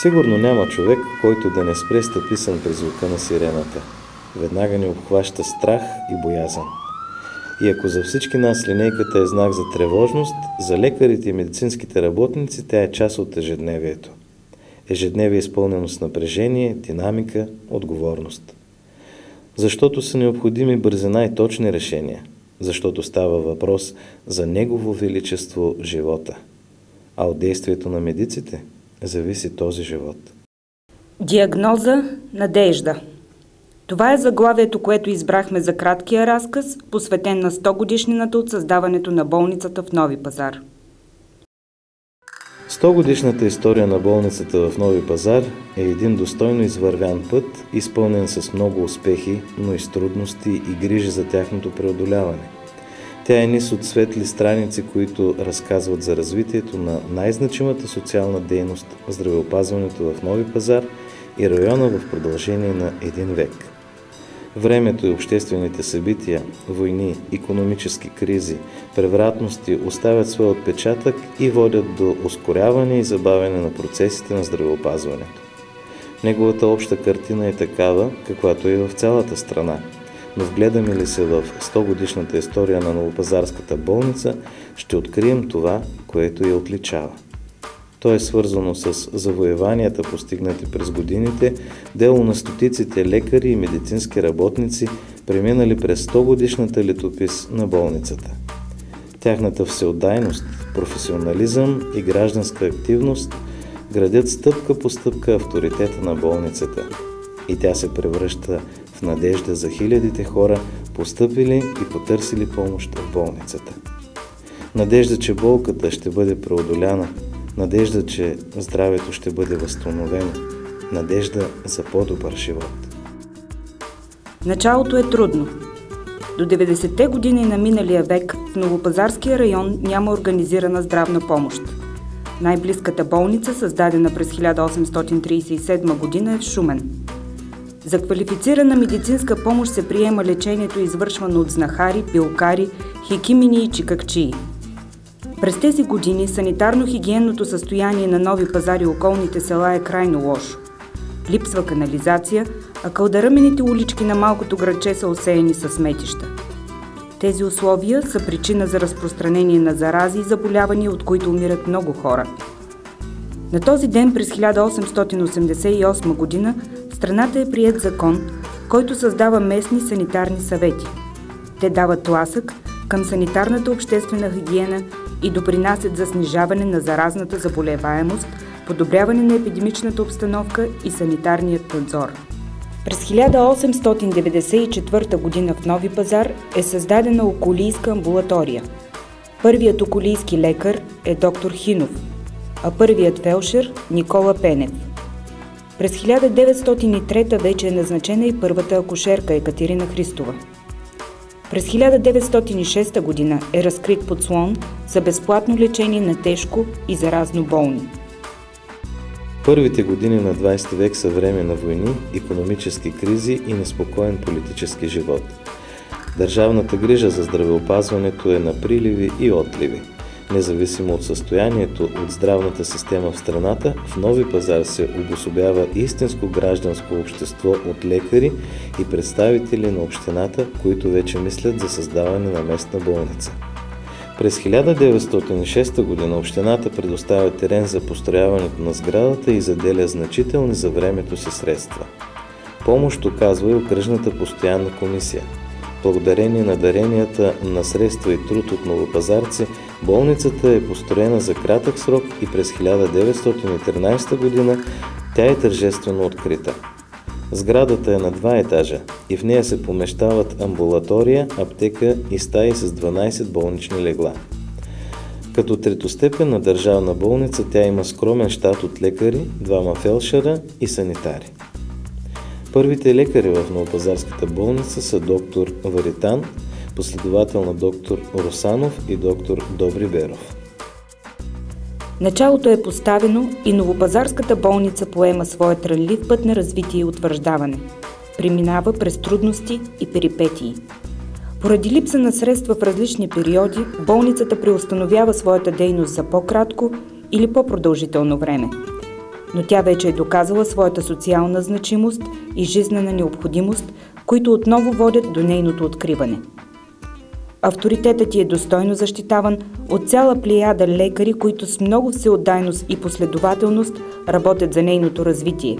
Сигурно няма човек, който да не спре стъписан при звука на сирената. Веднага ни обхваща страх и боязън. И ако за всички нас линейката е знак за тревожност, за лекарите и медицинските работници тя е част от ежедневието. Ежедневие изпълнено с напрежение, динамика, отговорност. Защото са необходими бързина и точни решения. Защото става въпрос за Негово величество живота. А от действието на медиците зависи този живот. Диагноза – надежда. Това е заглавието, което избрахме за краткия разказ, посветен на 100-годишнината от създаването на болницата в Нови пазар. 100-годишната история на болницата в Нови пазар е един достойно извървян път, изпълнен с много успехи, но и с трудности и грижи за тяхното преодоляване. Тя е низ от светли страници, които разказват за развитието на най-значимата социална дейност в здравеопазването в Нови пазар и района в продължение на един век. Времето и обществените събития, войни, икономически кризи, превратности оставят своя отпечатък и водят до ускоряване и забавяне на процесите на здравеопазването. Неговата обща картина е такава, каквато е в цялата страна. Но вгледаме ли се в 100-годишната история на Новопазарската болница, ще открием това, което я отличава. То е свързано с завоеванията, постигнати през годините, дело на стотиците лекари и медицински работници, преминали през 100-годишната летопис на болницата. Тяхната всеотдайност, професионализъм и гражданска активност градят стъпка по стъпка авторитета на болницата. И тя се превръща в надежда за хилядите хора, постъпили и потърсили помощ в болницата. Надежда, че болката ще бъде преодоляна, надежда, че здравето ще бъде възстановено, надежда за по-добър живот. Началото е трудно. До 90-те години на миналия век в Новопазарския район няма организирана здравна помощ. Най-близката болница, създадена през 1837 година, е в Шумен. За квалифицирана медицинска помощ се приема лечението, извършвано от знахари, билкари, хекимини и чикакчии. През тези години санитарно-хигиенното състояние на Нови пазар и околните села е крайно лошо. Липсва канализация, а кълдаръмените улички на малкото градче са осеяни със сметища. Тези условия са причина за разпространение на зарази и заболявания, от които умират много хора. На този ден през 1888 година в страната е приет закон, който създава местни санитарни съвети. Те дават тласък към санитарната обществена хигиена и допринасят за снижаване на заразната заболеваемост, подобряване на епидемичната обстановка и санитарният надзор. През 1894 г. в Нови пазар е създадена околийска амбулатория. Първият околийски лекар е доктор Хинов, а първият фелшер – Никола Пенев. През 1903 вече е назначена и първата акушерка Екатерина Христова. През 1906 г. е разкрит подслон за безплатно лечение на тежко и заразно болни. Първите години на 20 век са време на войни, икономически кризи и неспокоен политически живот. Държавната грижа за здравеопазването е на приливи и отливи. Независимо от състоянието от здравната система в страната, в Нови пазар се обособява истинско гражданско общество от лекари и представители на общината, които вече мислят за създаване на местна болница. През 1906 г. общината предоставя терен за построяването на сградата и заделя значителни за времето си средства. Помощ оказва и окръжната постоянна комисия. Благодарение на даренията на средства и труд от новопазарци, болницата е построена за кратък срок и през 1913 г. тя е тържествено открита. Сградата е на 2 етажа и в нея се помещават амбулатория, аптека и стаи с 12 болнични легла. Като третостепенна държавна болница тя има скромен щат от лекари, 2 фелшера и санитари. Първите лекари в Новопазарската болница са доктор Варитан, последовател на доктор Русанов и доктор Добри Беров. Началото е поставено и Новопазарската болница поема своя трънлив път на развитие и утвърждаване. Преминава през трудности и перипетии. Поради липса на средства в различни периоди, болницата преустановява своята дейност за по-кратко или по-продължително време. но тя вече е доказала своята социална значимост и жизнена необходимост, които отново водят до нейното откриване. Авторитетът ѝ е достойно защитаван от цяла плеяда лекари, които с много всеотдайност и последователност работят за нейното развитие.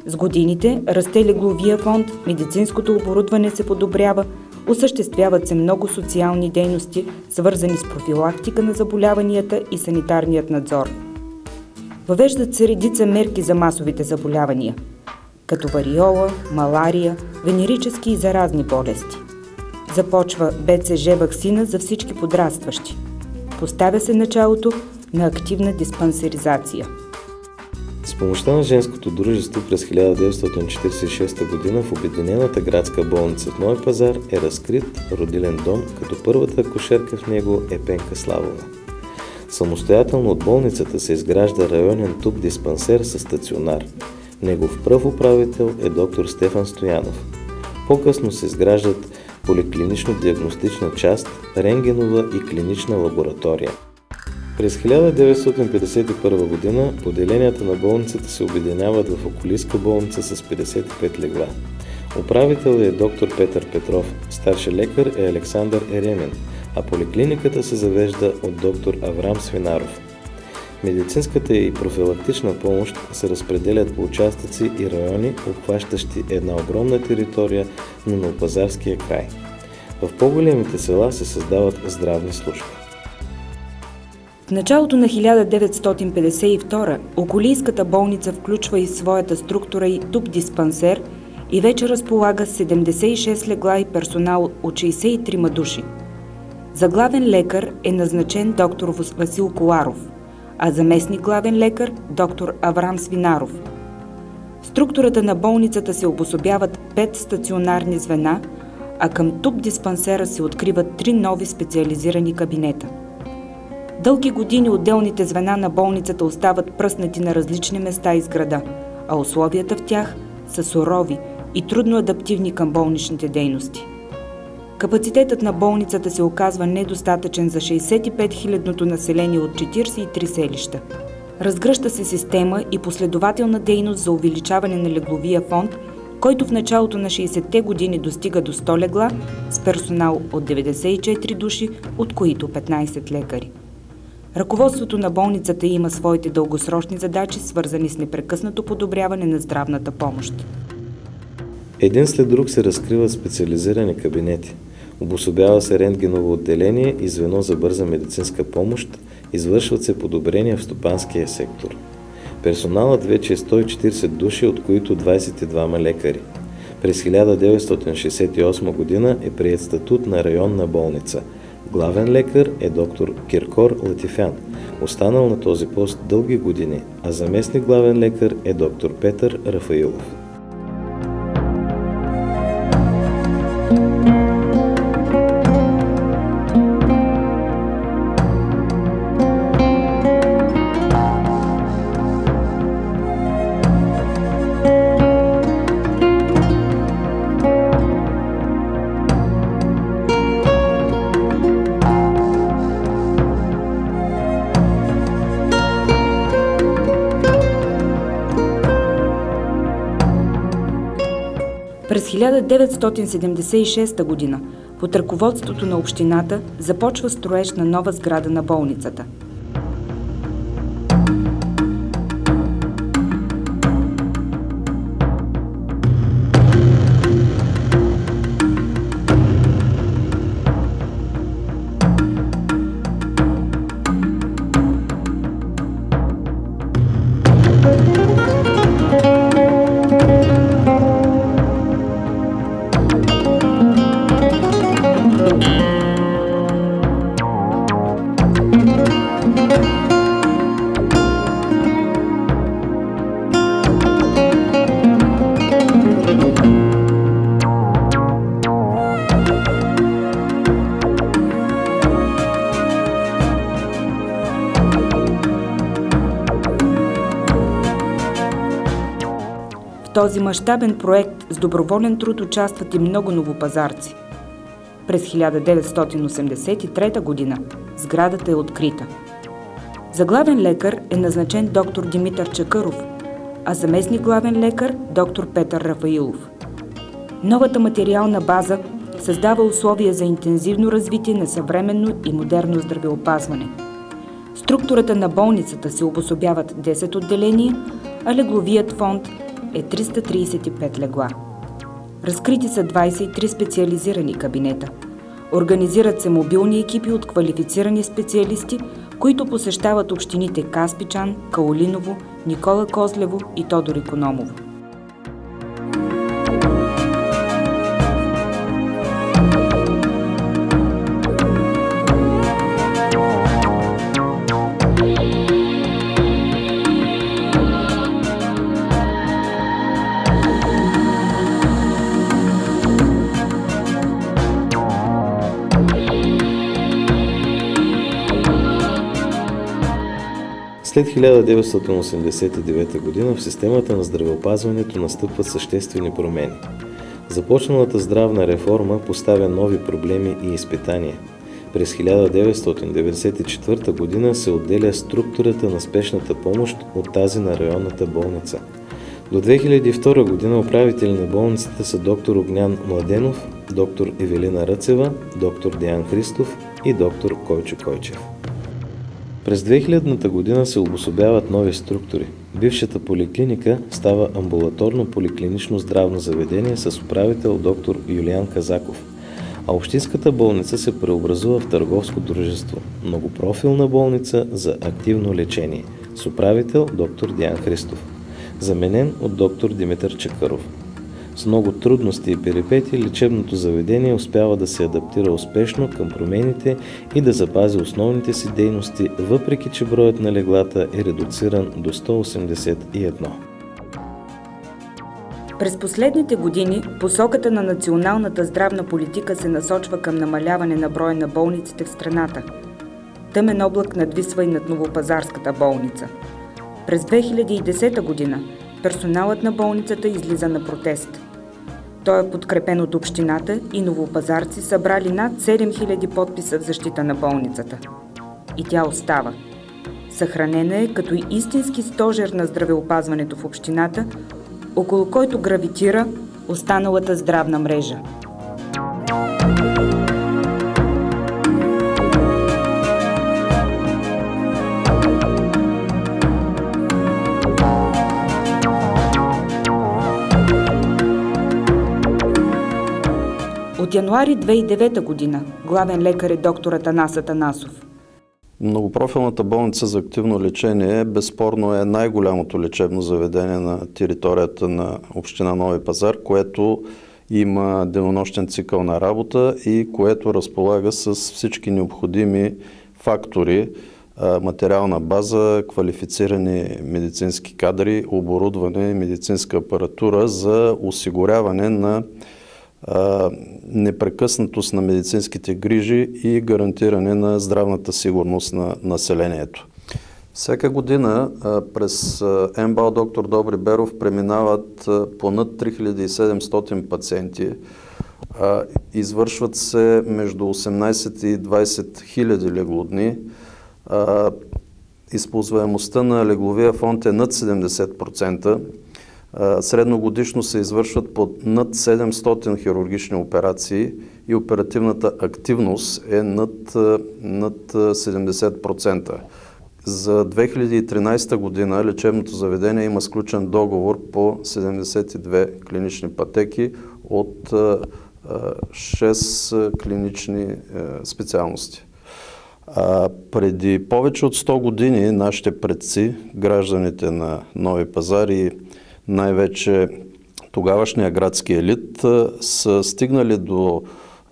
С годините расте легловия фонд, медицинското оборудване се подобрява, осъществяват се много социални дейности, свързани с профилактика на заболяванията и санитарният надзор. Въвеждат се редица мерки за масовите заболявания, като вариола, малария, венерически и заразни болести. Започва БЦЖ ваксина за всички подрастващи. Поставя се началото на активна диспансеризация. С помощта на женското дружество през 1946 г. в Обединената градска болница в Нови пазар е разкрит родилен дом, като първата акушерка в него е Пенка Славова. Самостоятелно от болницата се изгражда районен туб-диспансер със стационар. Негов пръв управител е доктор Стефан Стоянов. По-късно се изграждат поликлинично-диагностична част, рентгенова и клинична лаборатория. През 1951 г. поделенията на болницата се обединяват в околийска болница с 55 легла. Управител е доктор Петър Петров, старши лекар е Александър Еремин, а поликлиниката се завежда от доктор Аврам Свинаров. Медицинската и профилактична помощ се разпределят по участъци и райони, обхващащи една огромна територия на Новопазарския край. В по-големите села се създават здравни служби. В началото на 1952 околийската болница включва и своята структура и туб-диспансер и вече разполага с 76 легла и персонал от 63 души. За главен лекар е назначен доктор Васил Коларов, а заместник главен лекар доктор Аврам Свинаров. В структурата на болницата се обособяват 5 стационарни звена, а към туб-диспансера се откриват 3 нови специализирани кабинета. Дълги години отделните звена на болницата остават пръснати на различни места из града, а условията в тях са сурови и трудно адаптивни към болничните дейности. Капацитетът на болницата се оказва недостатъчен за 65 000-ното население от 43 селища. Разгръща се система и последователна дейност за увеличаване на легловия фонд, който в началото на 60-те години достига до 100 легла с персонал от 94 души, от които 15 лекари. Ръководството на болницата има своите дългосрочни задачи, свързани с непрекъснато подобряване на здравната помощ. Един след друг се разкриват специализирани кабинети. Обособява се рентгеново отделение и звено за бърза медицинска помощ, извършват се подобрения в стопанския сектор. Персоналът вече е 140 души, от които 22 лекари. През 1968 г. е приет статут на районна болница. Главен лекар е доктор Киркор Латифян, останал на този пост дълги години, а заместник главен лекар е доктор Петър Рафаилов. През 1976 г. под ръководството на общината започва строеж на нова сграда на болницата. В този мащабен проект с доброволен труд участват и много новопазарци. През 1983 г. сградата е открита. За главен лекар е назначен доктор Димитър Чакъров, а заместник главен лекар доктор Петър Рафаилов. Новата материална база създава условия за интензивно развитие на съвременно и модерно здравеопазване. Структурата на болницата се обособяват 10 отделения, а легловият фонд е 335 легла. Разкрити са 23 специализирани кабинета. Организират се мобилни екипи от квалифицирани специалисти, които посещават общините Каспичан, Каолиново, Никола Козлево и Тодор Икономово. След 1989 г. в системата на здравеопазването настъпват съществени промени. Започналата здравна реформа поставя нови проблеми и изпитания. През 1994 г. се отделя структурата на спешната помощ от тази на районната болница. До 2002 г. управители на болницата са доктор Огнян Младенов, доктор Евелина Ръцева, доктор Диан Христов и доктор Койчо Койчев. През 2000-та година се обособяват нови структури. Бившата поликлиника става амбулаторно-поликлинично здравно заведение с управител доктор Юлиан Казаков, а общинската болница се преобразува в търговско дружество, многопрофилна болница за активно лечение, с управител доктор Диан Христов, заменен от доктор Димитър Чакъров. С много трудности и перипетии лечебното заведение успява да се адаптира успешно към промените и да запази основните си дейности, въпреки че броят на леглата е редуциран до 181. През последните години посоката на националната здравна политика се насочва към намаляване на броя на болниците в страната. Тъмен облак надвисва и над Новопазарската болница. През 2010 година персоналът на болницата излиза на протест. Той е подкрепен от общината и новопазарци събрали над 7000 подписа в защита на болницата. И тя остава. Съхранена е като истински стожер на здравеопазването в общината, около който гравитира останалата здравна мрежа. От януари 2009 година главен лекар е доктор Атанас Атанасов. Многопрофилната болница за активно лечение безспорно е най-голямото лечебно заведение на територията на община Нови пазар, което има денонощен цикъл на работа и което разполага с всички необходими фактори, материална база, квалифицирани медицински кадри, оборудване, медицинска апаратура за осигуряване на непрекъснатост на медицинските грижи и гарантиране на здравната сигурност на населението. Всяка година през МБАЛ доктор Добри Беров преминават по над 3700 пациенти. Извършват се между 18 и 20 хиляди леглодни. Използваемостта на легловия фонд е над 70%. Средногодишно се извършват под над 700 хирургични операции и оперативната активност е над 70%. За 2013 година лечебното заведение има сключен договор по 72 клинични пътеки от 6 клинични специалности. Преди повече от 100 години нашите предци, гражданите на Нови пазар и най-вече тогавашния градски елит, са стигнали до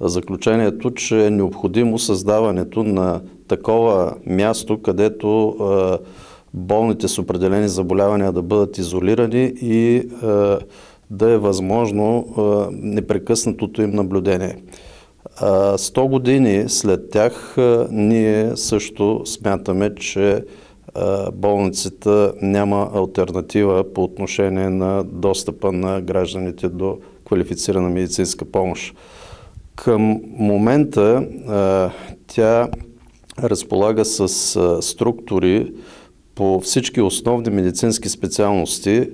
заключението, че е необходимо създаването на такова място, където болните с определени заболявания да бъдат изолирани и да е възможно непрекъснатото им наблюдение. 100 години след тях ние също смятаме, че болницата няма алтернатива по отношение на достъпа на гражданите до квалифицирана медицинска помощ. Към момента тя разполага с структури по всички основни медицински специалности,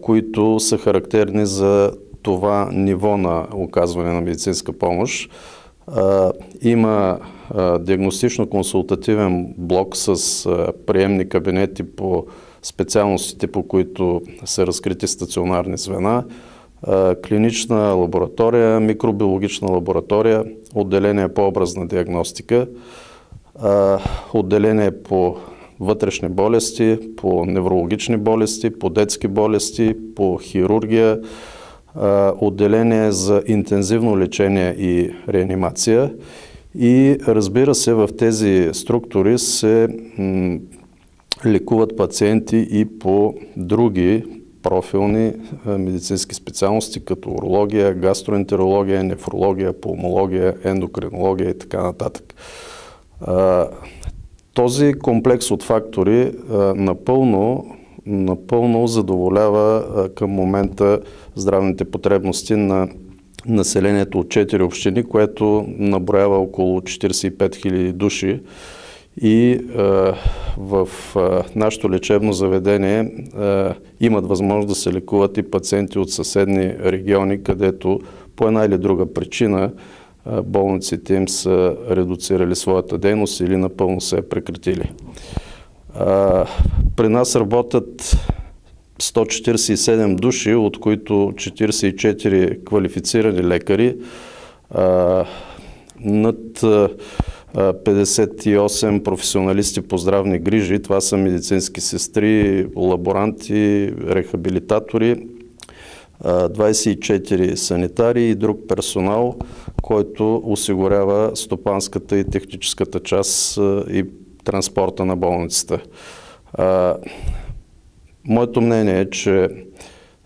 които са характерни за това ниво на оказване на медицинска помощ. Има диагностично-консултативен блок с приемни кабинети по специалностите, по които са разкрити стационарни звена, клинична лаборатория, микробиологична лаборатория, отделение по образна диагностика, отделение по вътрешни болести, по неврологични болести, по детски болести, по хирургия, отделение за интензивно лечение и реанимация. И разбира се, в тези структури се лекуват пациенти и по други профилни медицински специалности, като урология, гастроентерология, нефрология, пулмология, ендокринология и така нататък. Този комплекс от фактори напълно задоволява към момента здравните потребности на населението от 4 общини, което наброява около 45 000 души. И в нашето лечебно заведение имат възможност да се лекуват и пациенти от съседни региони, където по една или друга причина болниците им са редуцирали своята дейност или напълно се е прекратили. При нас работят 147 души, от които 44 квалифицирани лекари, над 58 професионалисти по здравни грижи. Това са медицински сестри, лаборанти, рехабилитатори, 24 санитари и друг персонал, който осигурява стопанската и техническата част и транспорта на болницата. Моето мнение е, че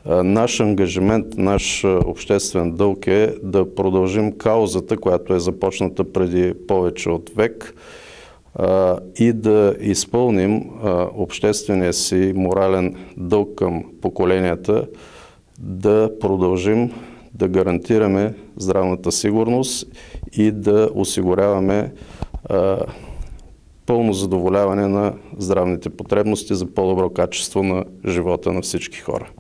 наш ангажимент, наш обществен дълг е да продължим каузата, която е започната преди повече от век, и да изпълним обществения си морален дълг към поколенията, да продължим да гарантираме здравната сигурност и да осигуряваме пълно задоволяване на здравните потребности за по-добро качество на живота на всички хора.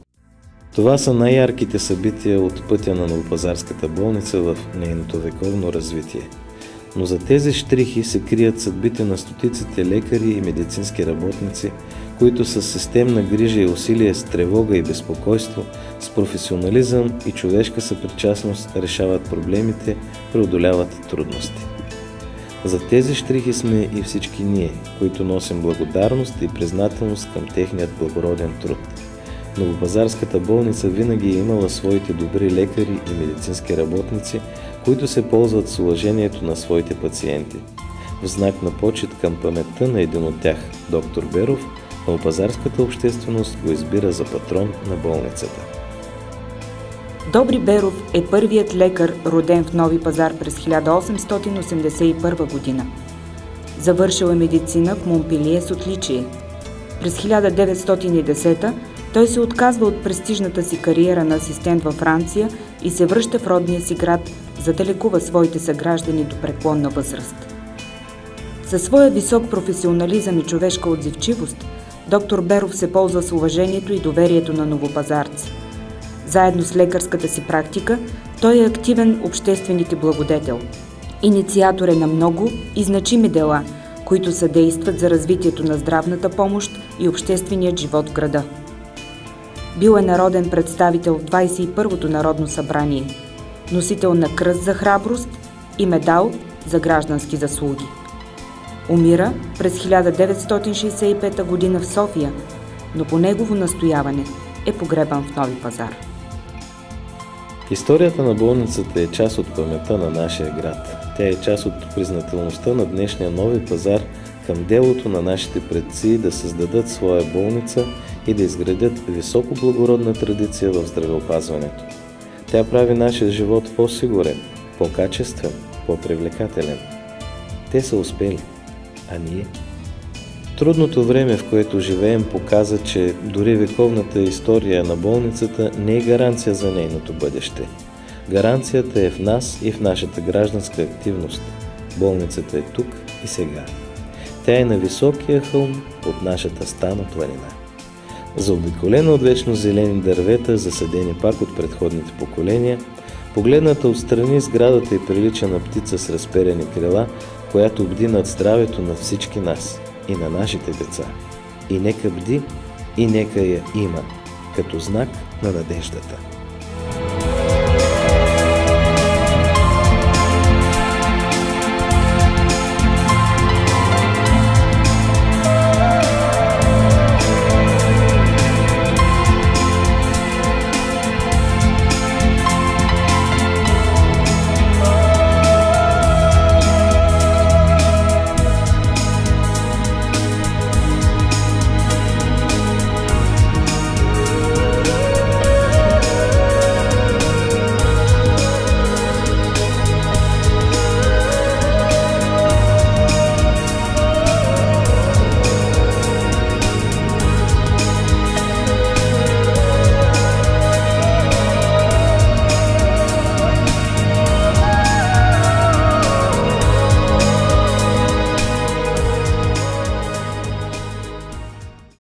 Това са най-ярките събития от пътя на Новопазарската болница в нейното вековно развитие. Но за тези щрихи се крият съдбите на стотиците лекари и медицински работници, които с системна грижа и усилие, с тревога и безпокойство, с професионализъм и човешка съпричастност решават проблемите, преодоляват трудности. За тези щрихи сме и всички ние, които носим благодарност и признателност към техният благороден труд. Новопазарската болница винаги е имала своите добри лекари и медицински работници, които се ползват с уважението на своите пациенти. В знак на почет към паметта на един от тях, доктор Беров, новопазарската общественост го избира за патрон на болницата. Добри Беров е първият лекар, роден в Нови Пазар през 1881 година. Завършил е медицина в Монпелие с отличие. През 1910 той се отказва от престижната си кариера на асистент във Франция и се връща в родния си град, за да лекува своите съграждани до преклонна възраст. Със своя висок професионализъм и човешка отзивчивост, доктор Беров се ползва с уважението и доверието на новопазарци. Заедно с лекарската си практика, той е активен общественик и благодетел. Инициатор е на много и значими дела, които съдействат за развитието на здравната помощ и общественият живот в града. Бил е народен представител в 21-то Народно събрание, носител на кръст за храброст и медал за граждански заслуги. Умира през 1965 г. в София, но по негово настояване е погребан в Нови Пазар. Историята на болницата е част от паметта на нашия град. Тя е част от признателността на днешния Нови Пазар към делото на нашите предци да създадат своя болница и да изградят високо благородна традиция в здравеопазването. Тя прави нашия живот по-сигурен, по-качествен, по-привлекателен. Те са успели, а ние? Трудното време, в което живеем, показа, че дори вековната история на болницата не е гаранция за нейното бъдеще. Гаранцията е в нас и в нашата гражданска активност. Болницата е тук и сега. Тя е на високия хълм от нашата стана планина. Заобиколена от вечно зелени дървета, засадени пак от предходните поколения, погледната отстрани сградата й прилича на птица с разперени крила, която бди над здравето на всички нас и на нашите деца. И нека бди, и нека я има, като знак на надеждата.